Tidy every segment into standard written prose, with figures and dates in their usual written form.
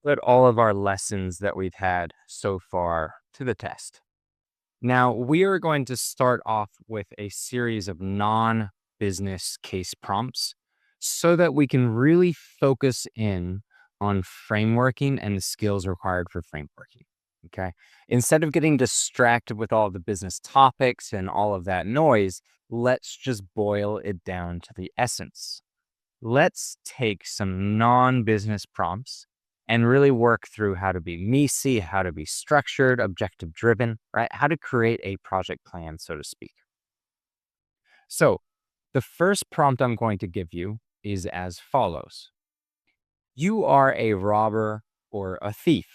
put all of our lessons that we've had so far to the test. Now, we are going to start off with a series of non business case prompts so that we can really focus in on frameworking and the skills required for frameworking. Okay. Instead of getting distracted with all the business topics and all of that noise, let's just boil it down to the essence. Let's take some non-business prompts and really work through how to be MECE, how to be structured, objective driven, right? How to create a project plan, so to speak. So the first prompt I'm going to give you is as follows. You are a robber or a thief.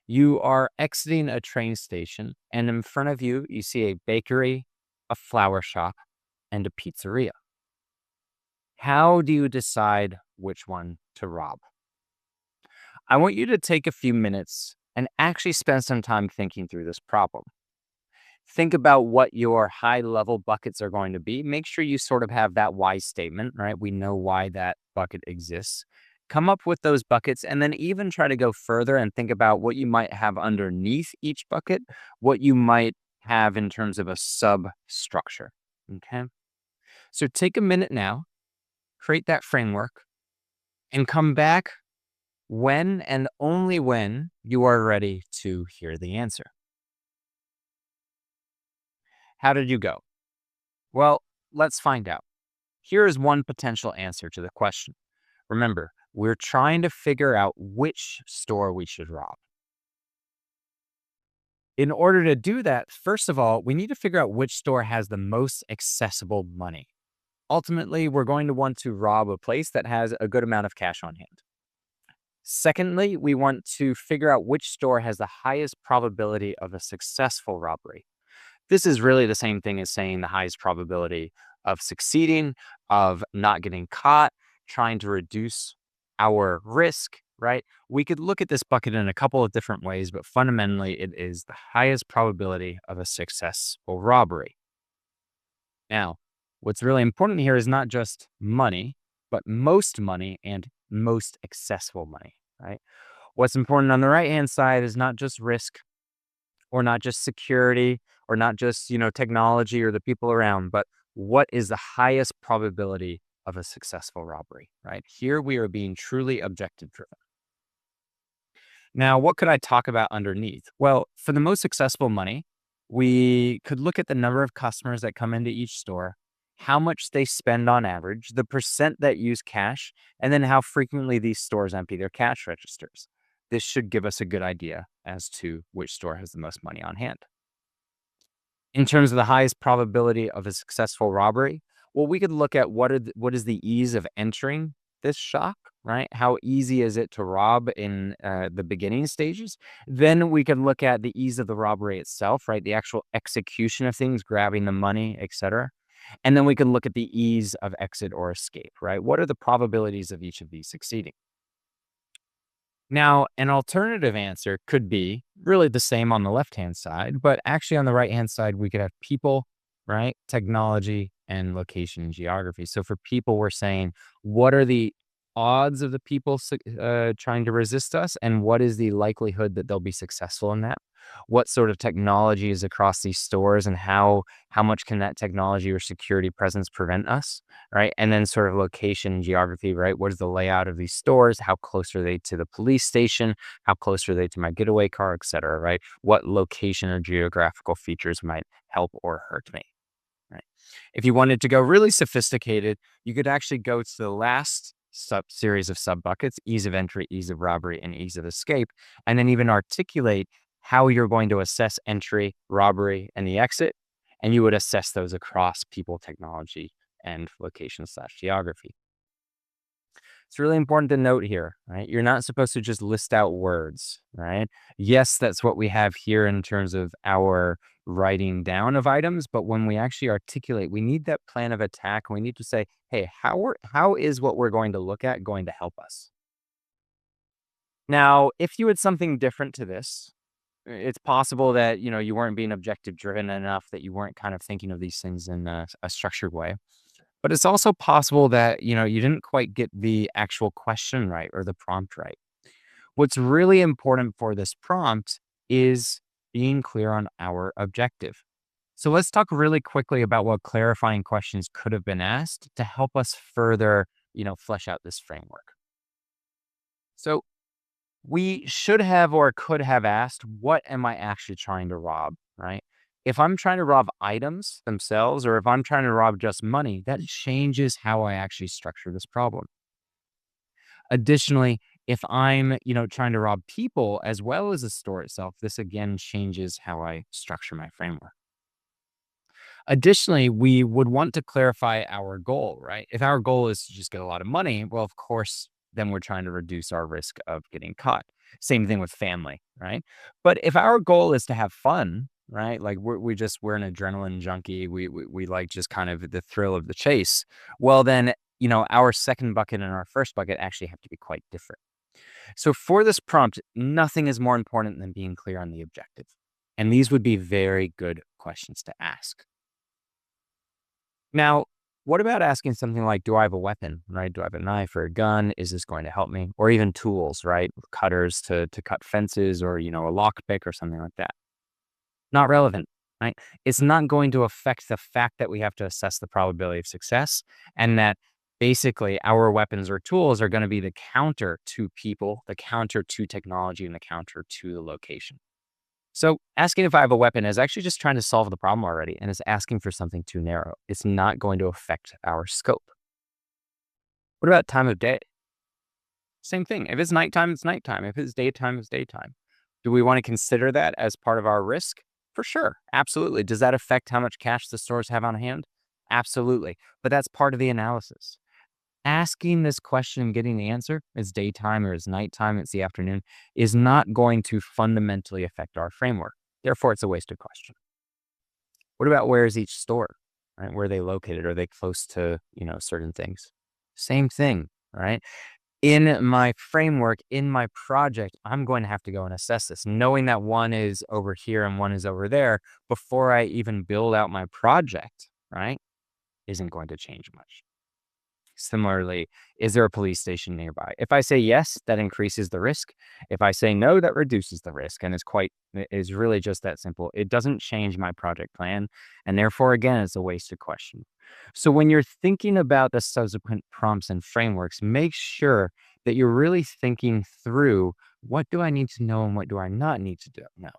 You are exiting a train station, and in front of you, you see a bakery, a flower shop, and a pizzeria. How do you decide which one to rob? I want you to take a few minutes and actually spend some time thinking through this problem. Think about what your high level buckets are going to be. Make sure you sort of have that why statement, right? We know why that bucket exists. Come up with those buckets and then even try to go further and think about what you might have underneath each bucket, what you might have in terms of a substructure. Okay. So take a minute now, create that framework, and come back when and only when you are ready to hear the answer. How did you go? Well, let's find out. Here is one potential answer to the question. Remember, we're trying to figure out which store we should rob. In order to do that, first of all, we need to figure out which store has the most accessible money. Ultimately, we're going to want to rob a place that has a good amount of cash on hand. Secondly, we want to figure out which store has the highest probability of a successful robbery. This is really the same thing as saying the highest probability of succeeding, of not getting caught, trying to reduce our risk, right? We could look at this bucket in a couple of different ways, but fundamentally, it is the highest probability of a successful robbery. Now, what's really important here is not just money, but most money and most accessible money, right? What's important on the right hand side is not just risk or not just security or not just, technology or the people around, but what is the highest probability of a successful robbery, right? Here we are being truly objective driven. Now, what could I talk about underneath? Well, for the most successful money, we could look at the number of customers that come into each store, how much they spend on average, the percent that use cash, and then how frequently these stores empty their cash registers. This should give us a good idea as to which store has the most money on hand. In terms of the highest probability of a successful robbery, well, we could look at what is the ease of entering this shop, right? How easy is it to rob in the beginning stages? Then we can look at the ease of the robbery itself, right? The actual execution of things, grabbing the money, etc. And then we can look at the ease of exit or escape, right? What are the probabilities of each of these succeeding? Now, an alternative answer could be really the same on the left-hand side, but actually on the right-hand side, we could have people, right? Technology and location and geography. So for people, we're saying, what are the odds of the people trying to resist us, and what is the likelihood that they'll be successful in that? What sort of technology is across these stores, and how much can that technology or security presence prevent us, right? And then sort of location and geography, right? What is the layout of these stores? How close are they to the police station? How close are they to my getaway car, et cetera, right? What location or geographical features might help or hurt me, right? If you wanted to go really sophisticated, you could actually go to the last sub series of sub buckets: ease of entry, ease of robbery, and ease of escape, and then even articulate how you're going to assess entry, robbery, and the exit. And you would assess those across people, technology, and location/geography. It's really important to note here, right? You're not supposed to just list out words, right? Yes, that's what we have here in terms of our writing down of items, but when we actually articulate, we need that plan of attack. We need to say, hey, how is what we're going to look at going to help us? Now, if you had something different to this, it's possible that, you weren't being objective driven enough, that you weren't kind of thinking of these things in a structured way. But it's also possible that, you didn't quite get the actual question right or the prompt right. What's really important for this prompt is being clear on our objective. So let's talk really quickly about what clarifying questions could have been asked to help us further, flesh out this framework. So we should have or could have asked, what am I actually trying to rob, right? If I'm trying to rob items themselves, or if I'm trying to rob just money, that changes how I actually structure this problem. Additionally, if I'm, trying to rob people as well as the store itself, this again changes how I structure my framework. Additionally, we would want to clarify our goal, right? If our goal is to just get a lot of money, well, of course, then we're trying to reduce our risk of getting caught. Same thing with family, right? But if our goal is to have fun, right? Like we're an adrenaline junkie. We like just kind of the thrill of the chase. Well, then, our second bucket and our first bucket actually have to be quite different. So for this prompt, nothing is more important than being clear on the objective. And these would be very good questions to ask. Now, what about asking something like, do I have a weapon, right? Do I have a knife or a gun? Is this going to help me? Or even tools, right? Cutters to cut fences, or, a lockpick or something like that. Not relevant, right? It's not going to affect the fact that we have to assess the probability of success, and that basically our weapons or tools are going to be the counter to people, the counter to technology, and the counter to the location. So asking if I have a weapon is actually just trying to solve the problem already, and is asking for something too narrow. It's not going to affect our scope. What about time of day? Same thing. If it's nighttime, it's nighttime. If it's daytime, it's daytime. Do we want to consider that as part of our risk? For sure. Absolutely. Does that affect how much cash the stores have on hand? Absolutely. But that's part of the analysis. Asking this question and getting the answer, it's daytime or it's nighttime, it's the afternoon, is not going to fundamentally affect our framework. Therefore, it's a wasted question. What about where is each store? Right? Where are they located? Are they close to, certain things? Same thing, right? In my framework, in my project, I'm going to have to go and assess this. Knowing that one is over here and one is over there before I even build out my project, right, isn't going to change much. Similarly, is there a police station nearby? If I say yes, that increases the risk. If I say no, that reduces the risk. And it is really just that simple. It doesn't change my project plan. And therefore, again, it's a wasted question. So when you're thinking about the subsequent prompts and frameworks, make sure that you're really thinking through, what do I need to know and what do I not need to know?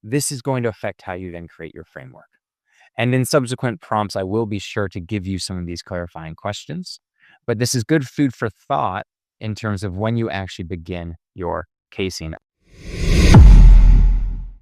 This is going to affect how you then create your framework. And in subsequent prompts, I will be sure to give you some of these clarifying questions. But this is good food for thought in terms of when you actually begin your casing.